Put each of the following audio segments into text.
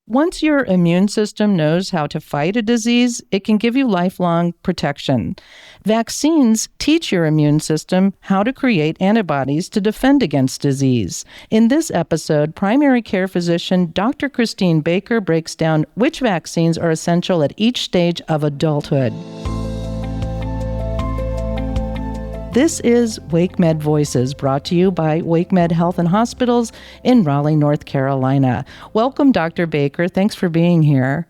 Once your immune system knows how to fight a disease, it can give you lifelong protection. Vaccines teach your immune system how to create antibodies to defend against disease. In this episode, primary care physician Dr. Christine Baker breaks down which vaccines are essential at each stage of adulthood. This is WakeMed Voices, brought to you by WakeMed Health and Hospitals in Raleigh, North Carolina. Welcome, Dr. Baker. Thanks for being here.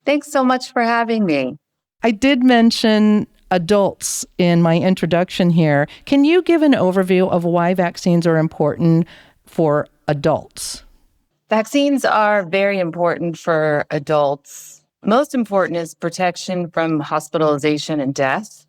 Thanks so much for having me. I did mention adults in my introduction here. Can you give an overview of why vaccines are important for adults? Vaccines are very important for adults. Most important is protection from hospitalization and death.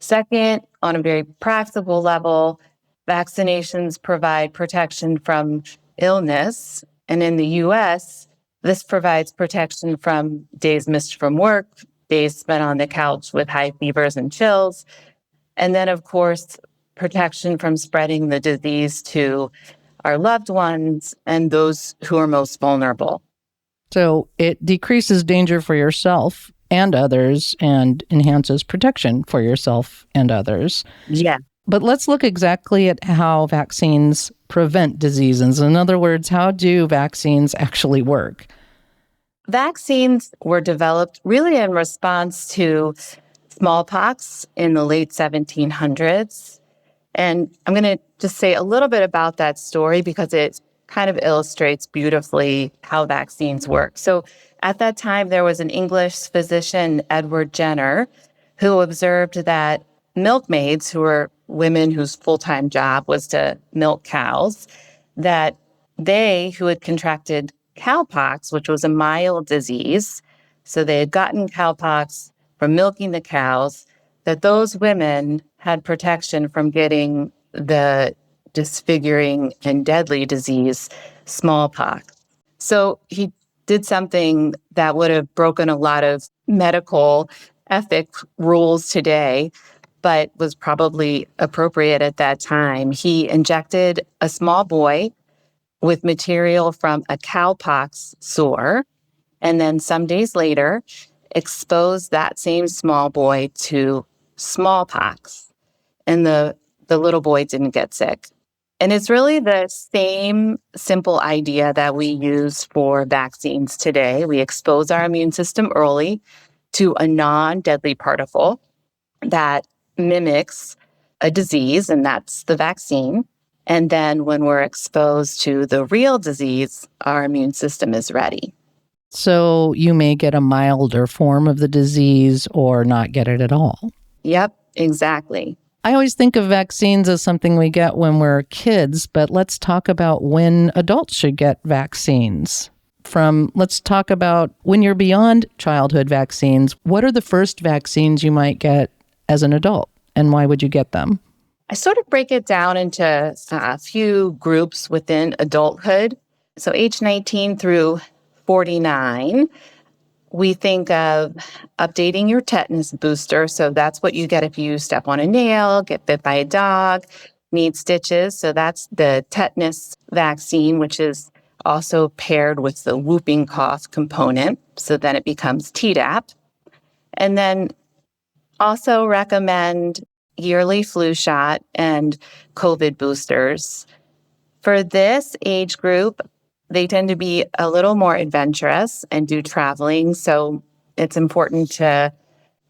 Second, on a very practical level, vaccinations provide protection from illness. And in the U.S., this provides protection from days missed from work, days spent on the couch with high fevers and chills. And then, of course, protection from spreading the disease to our loved ones and those who are most vulnerable. So it decreases danger for yourself and others and enhances protection for yourself and others. Yeah. But let's look exactly at how vaccines prevent diseases. In other words, how do vaccines actually work? Vaccines were developed really in response to smallpox in the late 1700s. And I'm going to just say a little bit about that story because it kind of illustrates beautifully how vaccines work. So at that time, there was an English physician, Edward Jenner, who observed that milkmaids, who were women whose full-time job was to milk cows, that they who had contracted cowpox, which was a mild disease, so they had gotten cowpox from milking the cows, that those women had protection from getting the disfiguring and deadly disease, smallpox. So he did something that would have broken a lot of medical ethic rules today, but was probably appropriate at that time. He injected a small boy with material from a cowpox sore, and then some days later, exposed that same small boy to smallpox. And the little boy didn't get sick. And it's really the same simple idea that we use for vaccines today. We expose our immune system early to a non-deadly particle that mimics a disease, and that's the vaccine. And then when we're exposed to the real disease, our immune system is ready. So you may get a milder form of the disease or not get it at all. Yep, exactly. I always think of vaccines as something we get when we're kids, but let's talk about when adults should get vaccines. Let's talk about when you're beyond childhood vaccines. What are the first vaccines you might get as an adult, and why would you get them? I sort of break it down into a few groups within adulthood. So age 19 through 49, we think of updating your tetanus booster. So that's what you get if you step on a nail, get bit by a dog, need stitches. So that's the tetanus vaccine, which is also paired with the whooping cough component. So then it becomes Tdap. And then also recommend yearly flu shot and COVID boosters. For this age group, they tend to be a little more adventurous and do traveling. So it's important to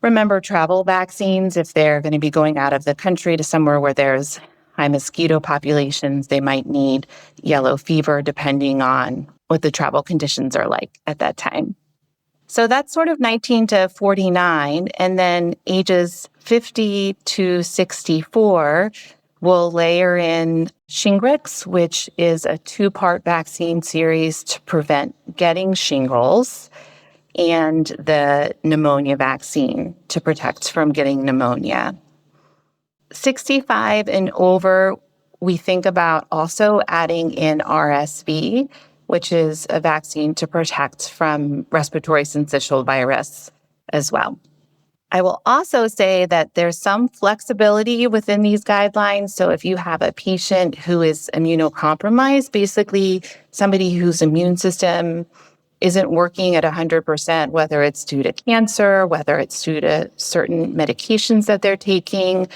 remember travel vaccines. If they're going to be going out of the country to somewhere where there's high mosquito populations, they might need yellow fever, depending on what the travel conditions are like at that time. So that's sort of 19 to 49. And then ages 50 to 64, we'll layer in Shingrix, which is a 2-part vaccine series to prevent getting shingles, and the pneumonia vaccine to protect from getting pneumonia. 65 and over, we think about also adding in RSV, which is a vaccine to protect from respiratory syncytial virus as well. I will also say that there's some flexibility within these guidelines. So if you have a patient who is immunocompromised, basically somebody whose immune system isn't working at 100%, whether it's due to cancer, whether it's due to certain medications that they're taking,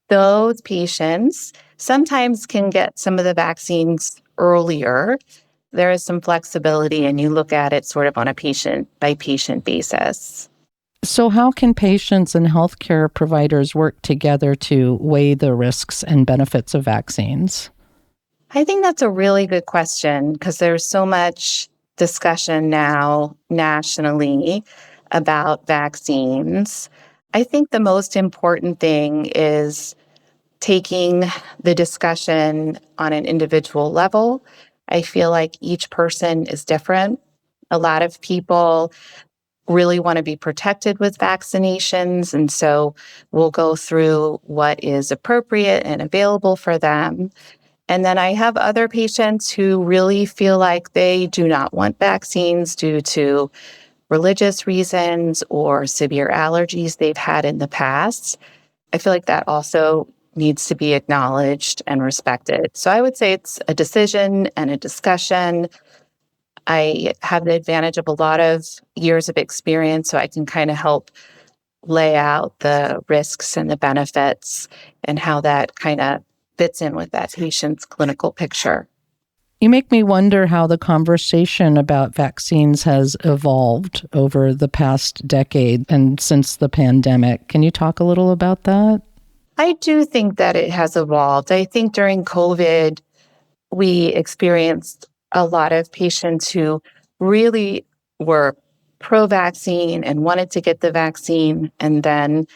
those patients sometimes can get some of the vaccines earlier. There is some flexibility, and you look at it sort of on a patient-by-patient basis. So, how can patients and healthcare providers work together to weigh the risks and benefits of vaccines? I think that's a really good question because there's so much discussion now nationally about vaccines. I think the most important thing is taking the discussion on an individual level. I feel like each person is different. A lot of people really want to be protected with vaccinations, and so we'll go through what is appropriate and available for them. And then I have other patients who really feel like they do not want vaccines due to religious reasons or severe allergies they've had in the past. I feel like that also needs to be acknowledged and respected. So I would say it's a decision and a discussion. I have the advantage of a lot of years of experience, so I can kind of help lay out the risks and the benefits and how that kind of fits in with that patient's clinical picture. You make me wonder how the conversation about vaccines has evolved over the past decade and since the pandemic. Can you talk a little about that? I do think that it has evolved. I think during COVID, we experienced a lot of patients who really were pro-vaccine and wanted to get the vaccine. And then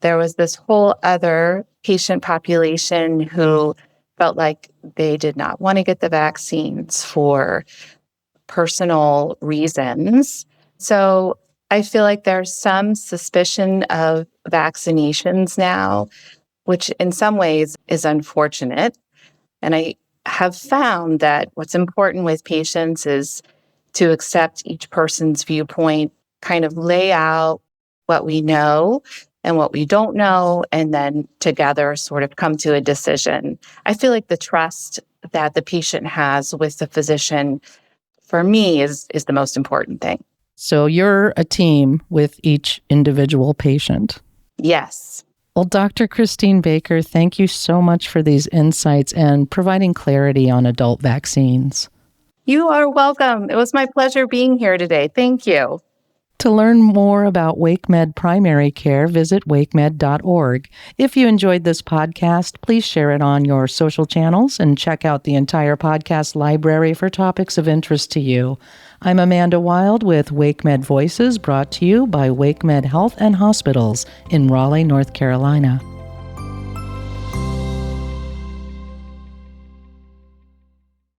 there was this whole other patient population who felt like they did not want to get the vaccines for personal reasons. So I feel like there's some suspicion of vaccinations now, which in some ways is unfortunate. And I have found that what's important with patients is to accept each person's viewpoint, kind of lay out what we know and what we don't know, and then together sort of come to a decision. I feel like the trust that the patient has with the physician, for me, is the most important thing. So you're a team with each individual patient. Yes. Well, Dr. Christine Baker, thank you so much for these insights and providing clarity on adult vaccines. You are welcome. It was my pleasure being here today. Thank you. To learn more about WakeMed primary care, visit wakemed.org. If you enjoyed this podcast, please share it on your social channels and check out the entire podcast library for topics of interest to you. I'm Amanda Wild with WakeMed Voices, brought to you by WakeMed Health and Hospitals in Raleigh, North Carolina.